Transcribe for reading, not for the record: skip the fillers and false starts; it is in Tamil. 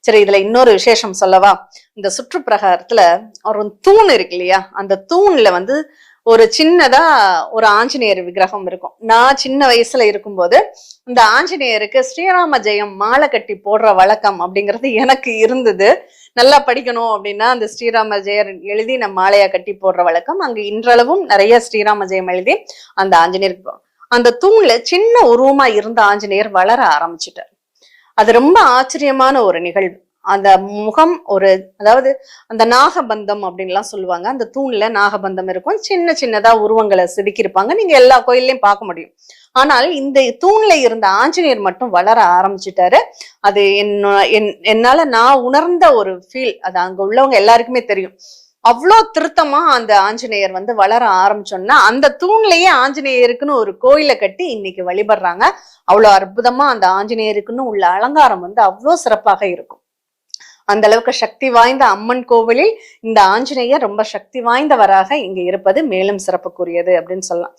சரி, இதுல இன்னொரு விசேஷம் சொல்லவா? இந்த சுற்றுப்பிரகாரத்துல ஒரு தூண் இருக்கு இல்லையா, அந்த தூண்ல வந்து ஒரு சின்னதா ஒரு ஆஞ்சநேயர் விக்கிரகம் இருக்கும். நான் சின்ன வயசுல இருக்கும்போது இந்த ஆஞ்சநேயருக்கு ஸ்ரீராம ஜெயம் மாலை கட்டி போடுற வழக்கம் அப்படிங்கிறது எனக்கு இருந்தது. நல்லா படிக்கணும் அப்படின்னா அந்த ஸ்ரீராம ஜெயர் எழுதி நம்ம மாலையா கட்டி போடுற வழக்கம் அங்க இன்றளவும் நிறைய ஸ்ரீராம ஜெயம் எழுதி அந்த ஆஞ்சநேயருக்கு அந்த தூண்ல சின்ன உருவமா இருந்த ஆஞ்சநேயர் வளர ஆரம்பிச்சுட்டார். அது ரொம்ப ஆச்சரியமான ஒரு நிகழ்வு. அந்த முகம் ஒரு, அதாவது அந்த நாகபந்தம் அப்படின்லாம் சொல்லுவாங்க. அந்த தூண்ல நாகபந்தம் இருக்கும். சின்ன சின்னதா உருவங்களை செதுக்கியிருப்பாங்க. நீங்க எல்லா கோயில்லையும் பார்க்க முடியும். ஆனால் இந்த தூண்ல இருந்த ஆஞ்சநேயர் மட்டும் வளர ஆரம்பிச்சுட்டாரு. அது என்னால நான் உணர்ந்த ஒரு ஃபீல். அது அங்க உள்ளவங்க எல்லாருக்குமே தெரியும். அவ்வளோ திருத்தமா அந்த ஆஞ்சநேயர் வந்து வளர ஆரம்பிச்சோம்னா அந்த தூண்லயே ஆஞ்சநேயருக்குன்னு ஒரு கோயிலை கட்டி இன்னைக்கு வழிபடுறாங்க. அவ்வளவு அற்புதமா அந்த ஆஞ்சநேயருக்குன்னு உள்ள அலங்காரம் வந்து அவ்வளோ சிறப்பாக இருக்கும். அந்த அளவுக்கு சக்தி வாய்ந்த அம்மன் கோவிலில் இந்த ஆஞ்சநேயர் ரொம்ப சக்தி வாய்ந்தவராக இங்க இருப்பது மேலும் சிறப்புக்குரியது அப்படின்னு சொல்லலாம்.